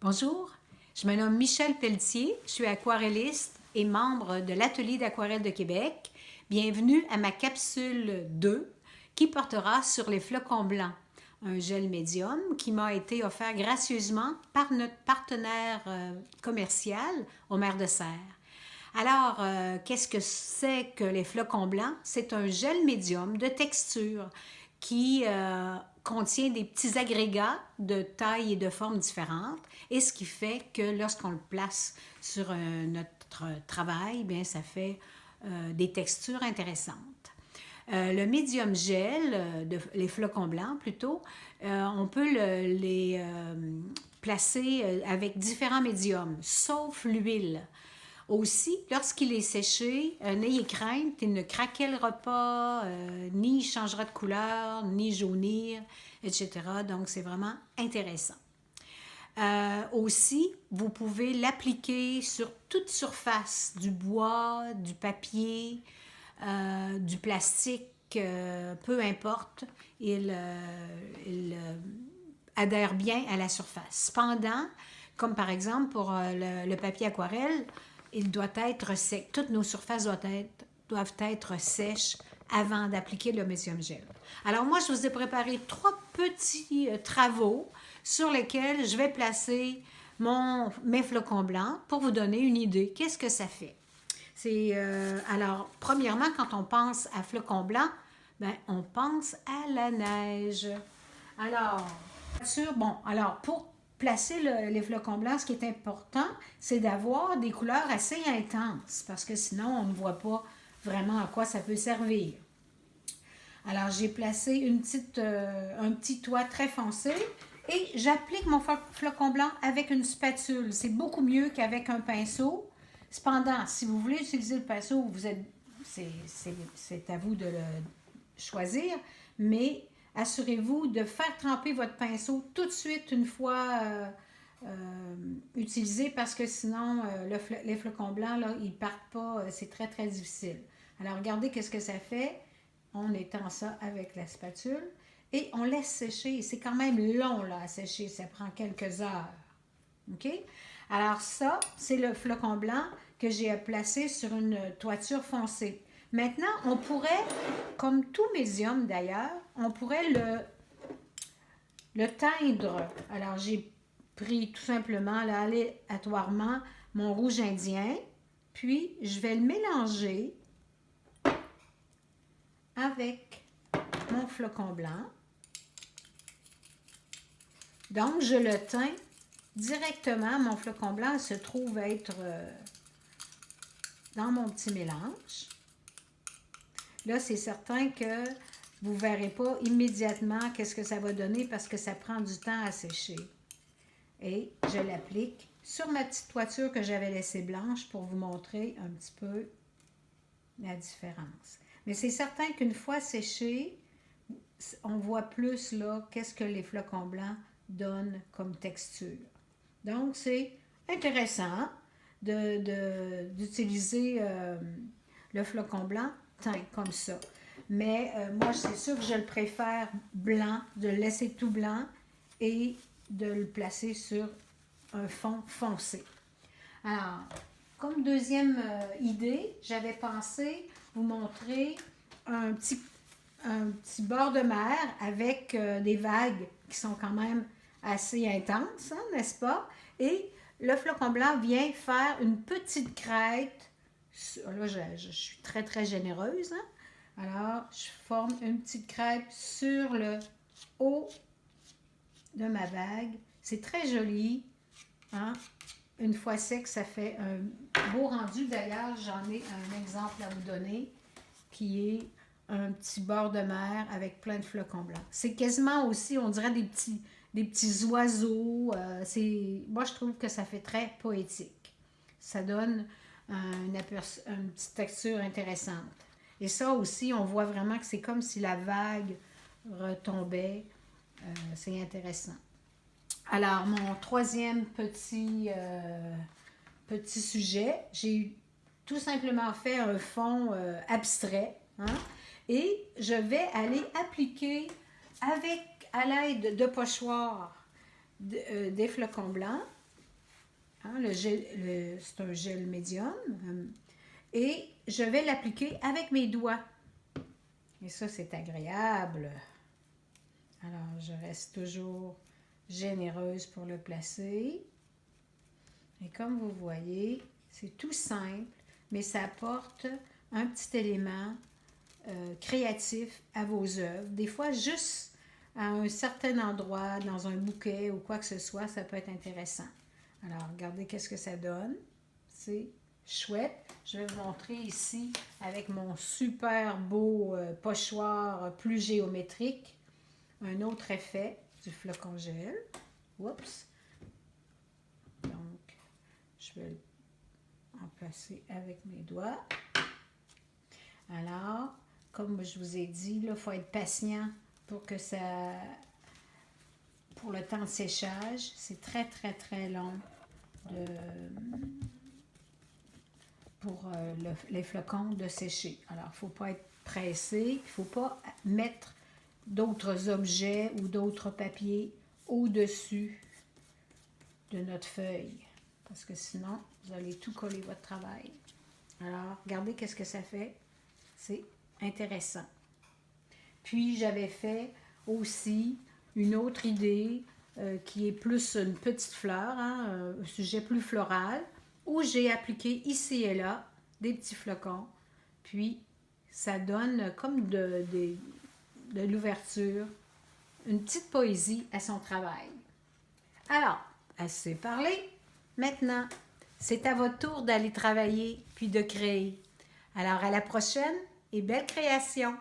Bonjour, je me nomme Michèle Pelletier, je suis aquarelliste et membre de l'Atelier d'aquarelle de Québec. Bienvenue à ma capsule 2 qui portera sur les flocons blancs, un gel médium qui m'a été offert gracieusement par notre partenaire commercial au Maire de Serres. Alors, qu'est-ce que c'est que les flocons blancs? C'est un gel médium de texture qui contient des petits agrégats de taille et de forme différentes, et ce qui fait que lorsqu'on le place sur notre travail, bien, ça fait des textures intéressantes. Le médium gel, les flocons blancs plutôt, on peut les placer avec différents médiums, sauf l'huile. Aussi, lorsqu'il est séché, n'ayez crainte, il ne craquellera pas, ni changera de couleur, ni jaunir, etc. Donc, c'est vraiment intéressant. Aussi, vous pouvez l'appliquer sur toute surface, du bois, du papier, du plastique, peu importe, il adhère bien à la surface. Cependant, comme par exemple pour le papier aquarelle, il doit être sec. Toutes nos surfaces doivent être sèches avant d'appliquer le médium gel. Alors moi, je vous ai préparé 3 petits travaux sur lesquels je vais placer mes flocons blancs pour vous donner une idée. Qu'est-ce que ça fait? Alors, premièrement, quand on pense à flocons blancs, ben, on pense à la neige. Alors, alors pour placer les flocons blancs, ce qui est important, c'est d'avoir des couleurs assez intenses, parce que sinon, on ne voit pas vraiment à quoi ça peut servir. Alors, j'ai placé un petit toit très foncé et j'applique mon flocon blanc avec une spatule. C'est beaucoup mieux qu'avec un pinceau. Cependant, si vous voulez utiliser le pinceau, c'est à vous de le choisir, mais assurez-vous de faire tremper votre pinceau tout de suite une fois utilisé, parce que sinon, les flocons blancs, là, ils partent pas, c'est très, très difficile. Alors, regardez qu'est-ce que ça fait. On étend ça avec la spatule et on laisse sécher. C'est quand même long là, à sécher, ça prend quelques heures. OK? Alors ça, c'est le flocon blanc que j'ai placé sur une toiture foncée. Maintenant, on pourrait, comme tout médium d'ailleurs, on pourrait le teindre. Alors, j'ai pris tout simplement, là, aléatoirement, mon rouge indien, puis je vais le mélanger avec mon flocon blanc. Donc, je le teins directement. Mon flocon blanc se trouve être dans mon petit mélange. Là, c'est certain que vous ne verrez pas immédiatement qu'est-ce que ça va donner, parce que ça prend du temps à sécher. Et je l'applique sur ma petite toiture que j'avais laissée blanche pour vous montrer un petit peu la différence. Mais c'est certain qu'une fois séché, on voit plus là qu'est-ce que les flocons blancs donnent comme texture. Donc, c'est intéressant d'utiliser le flocon blanc teint comme ça. Mais moi, c'est sûr que je le préfère blanc, de le laisser tout blanc et de le placer sur un fond foncé. Alors, comme deuxième idée, j'avais pensé vous montrer un petit bord de mer avec des vagues qui sont quand même assez intenses, hein, n'est-ce pas? Et le flocon blanc vient faire une petite crête. Là, je suis très, très généreuse. Hein? Alors, je forme une petite crête sur le haut de ma vague. C'est très joli. Hein? Une fois sec, ça fait un beau rendu. D'ailleurs, j'en ai un exemple à vous donner qui est un petit bord de mer avec plein de flocons blancs. C'est quasiment aussi, on dirait des petits oiseaux. Moi, je trouve que ça fait très poétique. Ça donne une petite texture intéressante. Et ça aussi, on voit vraiment que c'est comme si la vague retombait. C'est intéressant. Alors, mon troisième petit sujet, j'ai tout simplement fait un fond abstrait. Hein? Et je vais aller appliquer à l'aide de pochoirs des flocons blancs. Hein, c'est un gel médium. Et je vais l'appliquer avec mes doigts. Et ça, c'est agréable. Alors, je reste toujours généreuse pour le placer. Et comme vous voyez, c'est tout simple, mais ça apporte un petit élément créatif à vos œuvres. Des fois, juste à un certain endroit, dans un bouquet ou quoi que ce soit, ça peut être intéressant. Alors, regardez qu'est-ce que ça donne. C'est chouette. Je vais vous montrer ici avec mon super beau pochoir plus géométrique. Un autre effet du flocon gel. Oups. Donc, je vais en placer avec mes doigts. Alors, comme je vous ai dit, il faut être patient pour que ça... Pour le temps de séchage, c'est très, très, très long pour les flocons de sécher. Alors, il ne faut pas être pressé, il ne faut pas mettre d'autres objets ou d'autres papiers au-dessus de notre feuille, parce que sinon, vous allez tout coller votre travail. Alors, regardez qu'est-ce que ça fait. C'est intéressant. Puis, j'avais fait aussi une autre idée qui est plus une petite fleur, hein, un sujet plus floral, où j'ai appliqué ici et là des petits flocons. Puis, ça donne comme de l'ouverture, une petite poésie à son travail. Alors, assez parlé. Maintenant, c'est à votre tour d'aller travailler puis de créer. Alors, à la prochaine et belle création!